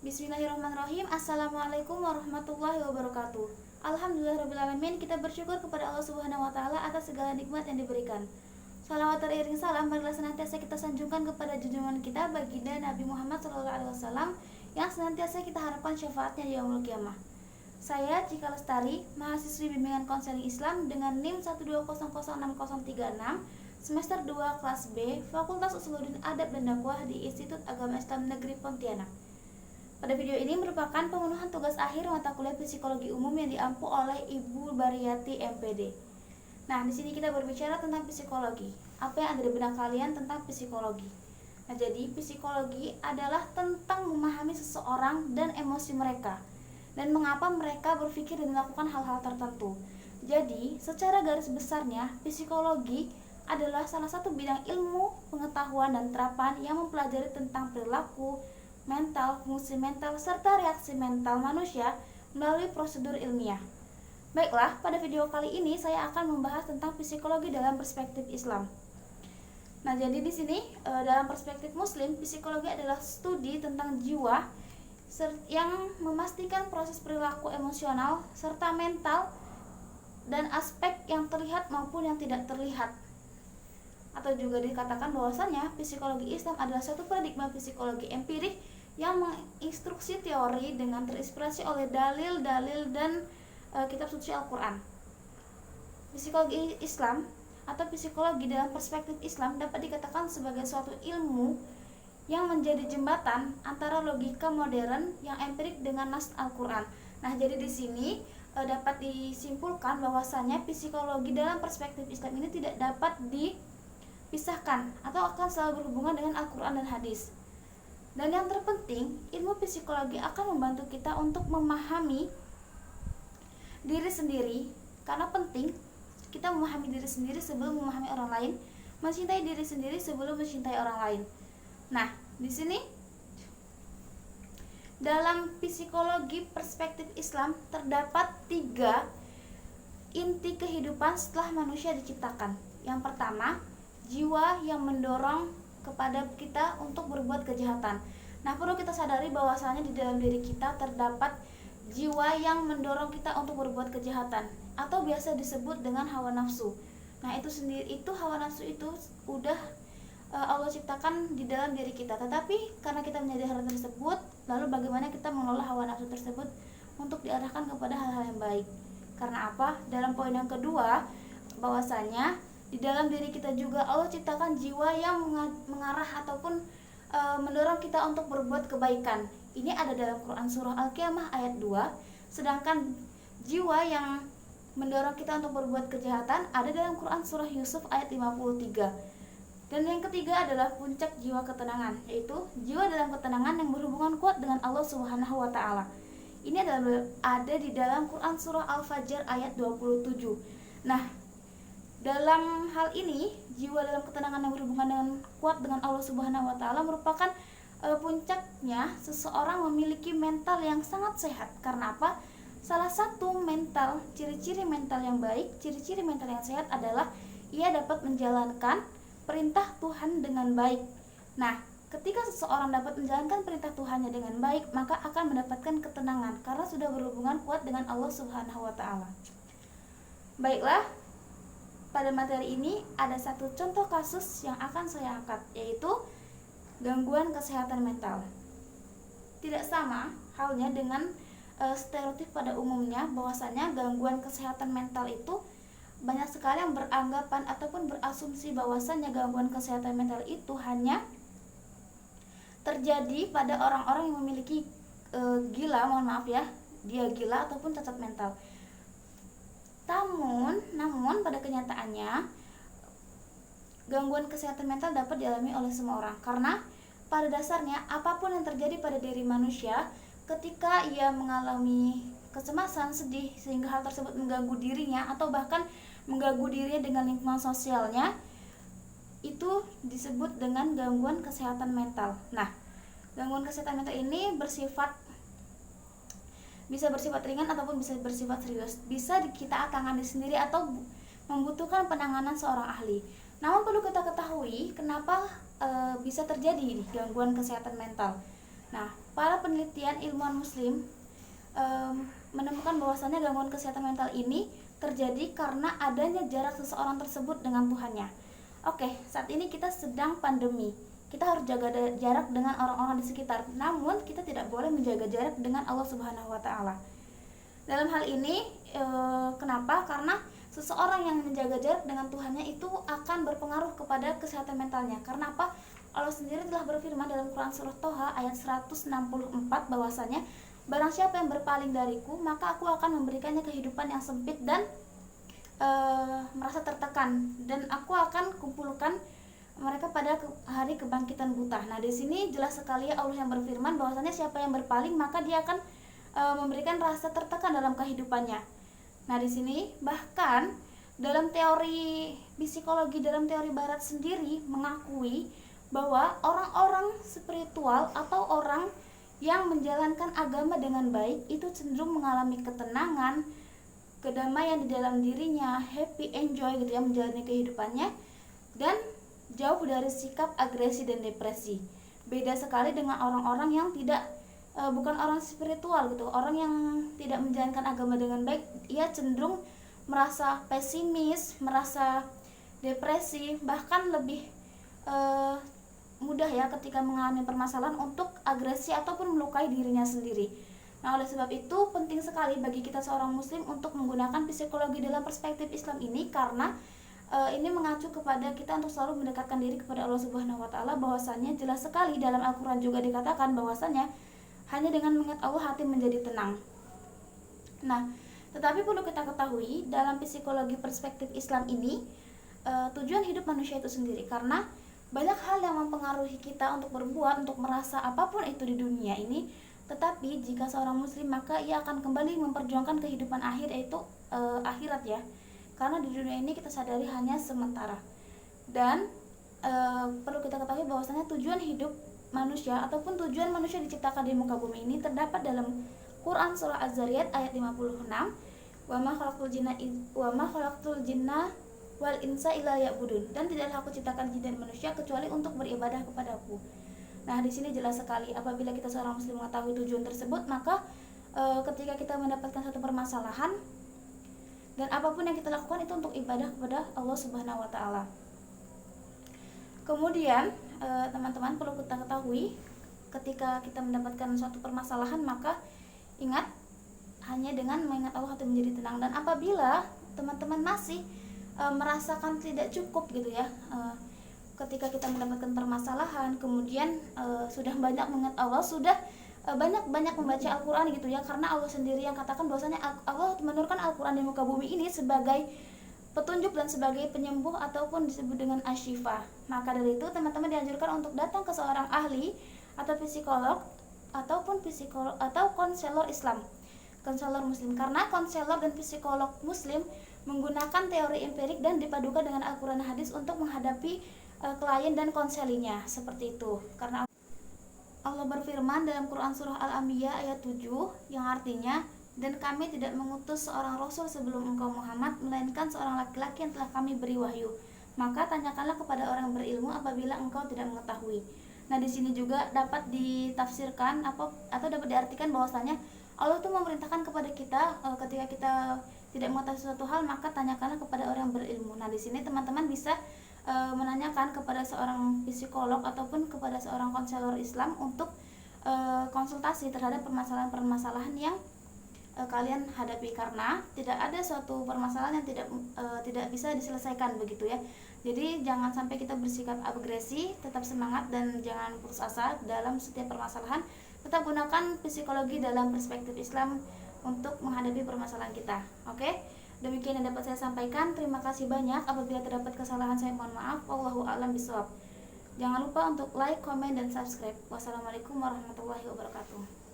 Bismillahirrahmanirrahim. Assalamualaikum warahmatullahi wabarakatuh. Alhamdulillahirrahmanirrahim. Kita bersyukur kepada Allah Subhanahu wa Ta'ala atas segala nikmat yang diberikan. Salawat teriring salam marilah senantiasa kita sanjungkan kepada junjungan kita baginda Nabi Muhammad SAW yang senantiasa kita harapkan syafaatnya di yaumul qiyamah. Saya Cika Lestari, mahasiswi bimbingan konseling Islam dengan NIM 120060036, semester 2 kelas B, Fakultas Usuluddin Adab dan Dakwah di Institut Agama Islam Negeri Pontianak. Pada video ini merupakan pemenuhan tugas akhir mata kuliah Psikologi Umum yang diampu oleh Ibu Bariyati MPD. Nah, di sini kita berbicara tentang psikologi. Apa yang ada di benak kalian tentang psikologi? Nah, jadi psikologi adalah tentang memahami seseorang dan emosi mereka dan mengapa mereka berpikir dan melakukan hal-hal tertentu. Jadi, secara garis besarnya, psikologi adalah salah satu bidang ilmu, pengetahuan, dan terapan yang mempelajari tentang perilaku, mental, fungsi mental, serta reaksi mental manusia melalui prosedur ilmiah. Baiklah, pada video kali ini saya akan membahas tentang psikologi dalam perspektif Islam. Nah, jadi di sini dalam perspektif Muslim, psikologi adalah studi tentang jiwa yang memastikan proses perilaku emosional serta mental dan aspek yang terlihat maupun yang tidak terlihat. Atau juga dikatakan bahwasanya psikologi Islam adalah suatu paradigma psikologi empirik yang menginstruksi teori dengan terinspirasi oleh dalil-dalil dan kitab suci Al-Quran. Psikologi Islam atau psikologi dalam perspektif Islam dapat dikatakan sebagai suatu ilmu yang menjadi jembatan antara logika modern yang empirik dengan nas Al-Quran. Nah, jadi di sini dapat disimpulkan bahwasanya psikologi dalam perspektif Islam ini tidak dapat dipisahkan atau akan selalu berhubungan dengan Al-Quran dan hadis. Dan yang terpenting, ilmu psikologi akan membantu kita untuk memahami diri sendiri, karena penting kita memahami diri sendiri sebelum memahami orang lain, mencintai diri sendiri sebelum mencintai orang lain. Nah, di sini dalam psikologi perspektif Islam terdapat 3 inti kehidupan setelah manusia diciptakan. Yang pertama, jiwa yang mendorong kepada kita untuk berbuat kejahatan. Nah, perlu kita sadari bahwasanya di dalam diri kita terdapat jiwa yang mendorong kita untuk berbuat kejahatan atau biasa disebut dengan hawa nafsu. Nah, itu sendiri, itu hawa nafsu itu udah Allah ciptakan di dalam diri kita. Tetapi karena kita menyadari hal tersebut, lalu bagaimana kita mengelola hawa nafsu tersebut untuk diarahkan kepada hal-hal yang baik. Karena apa? Dalam poin yang kedua, bahwasanya di dalam diri kita juga Allah ciptakan jiwa yang mengarah ataupun mendorong kita untuk berbuat kebaikan. Ini ada dalam Quran surah Al-Qiyamah ayat 2. Sedangkan jiwa yang mendorong kita untuk berbuat kejahatan ada dalam Quran surah Yusuf ayat 53. Dan yang ketiga adalah puncak jiwa ketenangan, yaitu jiwa dalam ketenangan yang berhubungan kuat dengan Allah Subhanahu wa Ta'ala. Ini ada di dalam Quran surah Al-Fajr ayat 27. Nah, dalam hal ini, jiwa dalam ketenangan yang berhubungan dengan kuat dengan Allah Subhanahu wa Ta'ala merupakan puncaknya seseorang memiliki mental yang sangat sehat. Karena apa? Salah satu ciri-ciri mental yang baik, ciri-ciri mental yang sehat adalah ia dapat menjalankan perintah Tuhan dengan baik. Nah, ketika seseorang dapat menjalankan perintah Tuhannya dengan baik, maka akan mendapatkan ketenangan karena sudah berhubungan kuat dengan Allah Subhanahu wa Ta'ala. Baiklah, pada materi ini ada satu contoh kasus yang akan saya angkat, yaitu gangguan kesehatan mental. Tidak sama halnya dengan stereotip pada umumnya bahwasanya gangguan kesehatan mental itu banyak sekali yang beranggapan ataupun berasumsi bahwasanya gangguan kesehatan mental itu hanya terjadi pada orang-orang yang memiliki gila, mohon maaf ya, dia gila ataupun cacat mental. Namun pada kenyataannya gangguan kesehatan mental dapat dialami oleh semua orang, karena pada dasarnya apapun yang terjadi pada diri manusia ketika ia mengalami kecemasan, sedih, sehingga hal tersebut mengganggu dirinya atau bahkan mengganggu dirinya dengan lingkungan sosialnya, itu disebut dengan gangguan kesehatan mental. Nah, gangguan kesehatan mental ini bisa bersifat ringan ataupun bisa bersifat serius, bisa kita tangani sendiri atau membutuhkan penanganan seorang ahli. Namun perlu kita ketahui kenapa bisa terjadi gangguan kesehatan mental. Nah, para penelitian ilmuwan muslim menemukan bahwasannya gangguan kesehatan mental ini terjadi karena adanya jarak seseorang tersebut dengan Tuhannya. Oke, saat ini kita sedang pandemi. Kita harus jaga jarak dengan orang-orang di sekitar. Namun kita tidak boleh menjaga jarak dengan Allah Subhanahu wa taala. Dalam hal ini kenapa? Karena seseorang yang menjaga jarak dengan Tuhannya itu akan berpengaruh kepada kesehatan mentalnya. Karena apa? Allah sendiri telah berfirman dalam Quran surah Toha ayat 164 bahwasanya barang siapa yang berpaling dariku, maka aku akan memberikannya kehidupan yang sempit dan merasa tertekan, dan aku akan kumpulkan mereka pada hari kebangkitan buta. Nah, di sini jelas sekali Allah yang berfirman bahwasanya siapa yang berpaling maka dia akan memberikan rasa tertekan dalam kehidupannya. Nah, di sini bahkan dalam teori psikologi, dalam teori barat sendiri mengakui bahwa orang-orang spiritual atau orang yang menjalankan agama dengan baik itu cenderung mengalami ketenangan, kedamaian di dalam dirinya, happy, enjoy gitu ya menjalani kehidupannya, dan jauh dari sikap agresi dan depresi. Beda sekali dengan orang-orang yang tidak bukan orang spiritual gitu, orang yang tidak menjalankan agama dengan baik, ia cenderung merasa pesimis, merasa depresi, bahkan lebih mudah ya ketika mengalami permasalahan untuk agresi ataupun melukai dirinya sendiri. Nah, oleh sebab itu penting sekali bagi kita seorang muslim untuk menggunakan psikologi dalam perspektif Islam ini, karena ini mengacu kepada kita untuk selalu mendekatkan diri kepada Allah Subhanahu wa taala. Bahwasanya jelas sekali dalam Al-Qur'an juga dikatakan bahwasanya hanya dengan mengingat Allah hati menjadi tenang. Nah, tetapi perlu kita ketahui dalam psikologi perspektif Islam ini tujuan hidup manusia itu sendiri, karena banyak hal yang mempengaruhi kita untuk berbuat, untuk merasa apapun itu di dunia ini. Tetapi jika seorang muslim maka ia akan kembali memperjuangkan kehidupan akhir, yaitu akhirat ya. Karena di dunia ini kita sadari hanya sementara. Dan perlu kita ketahui bahwasanya tujuan hidup manusia ataupun tujuan manusia diciptakan di muka bumi ini terdapat dalam Quran surah Az-Zariyat ayat 56. Wa ma khalaqtul jinna wal insa illa ya'budun, dan tidaklah aku ciptakan jin dan manusia kecuali untuk beribadah kepadaku. Nah, di sini jelas sekali apabila kita seorang muslim mengetahui tujuan tersebut, maka ketika kita mendapatkan satu permasalahan dan apapun yang kita lakukan itu untuk ibadah kepada Allah Subhanahu wa taala. Kemudian teman-teman perlu kita ketahui ketika kita mendapatkan suatu permasalahan, maka ingat hanya dengan mengingat Allah hati menjadi tenang. Dan apabila teman-teman masih merasakan tidak cukup gitu ya, ketika kita mendapatkan permasalahan kemudian sudah banyak mengingat Allah, sudah banyak membaca Al-Quran gitu ya, karena Allah sendiri yang katakan bahwasanya Allah menurunkan Al-Quran di muka bumi ini sebagai petunjuk dan sebagai penyembuh ataupun disebut dengan asyifa. Maka dari itu teman-teman dianjurkan untuk datang ke seorang ahli atau psikolog ataupun psikolog atau konselor Islam, konselor muslim, karena konselor dan psikolog muslim menggunakan teori empirik dan dipadukan dengan Al-Quran dan hadis untuk menghadapi klien dan konselinya, seperti itu. Karena Allah berfirman dalam Quran surah Al-Anbiya ayat 7 yang artinya, dan kami tidak mengutus seorang rasul sebelum engkau Muhammad melainkan seorang laki-laki yang telah kami beri wahyu, maka tanyakanlah kepada orang berilmu apabila engkau tidak mengetahui. Nah, di sini juga dapat ditafsirkan atau dapat diartikan bahwasanya Allah itu memerintahkan kepada kita ketika kita tidak mengetahui suatu hal maka tanyakanlah kepada orang berilmu. Nah, di sini teman-teman bisa menanyakan kepada seorang psikolog ataupun kepada seorang konselor Islam untuk konsultasi terhadap permasalahan-permasalahan yang kalian hadapi, karena tidak ada suatu permasalahan yang tidak bisa diselesaikan begitu ya. Jadi jangan sampai kita bersikap agresi, tetap semangat dan jangan putus asa dalam setiap permasalahan. Tetap gunakan psikologi dalam perspektif Islam untuk menghadapi permasalahan kita. Oke? Demikian yang dapat saya sampaikan. Terima kasih banyak. Apabila terdapat kesalahan saya mohon maaf. Wallahu a'lam bishawab. Jangan lupa untuk like, komen, dan subscribe. Wassalamualaikum warahmatullahi wabarakatuh.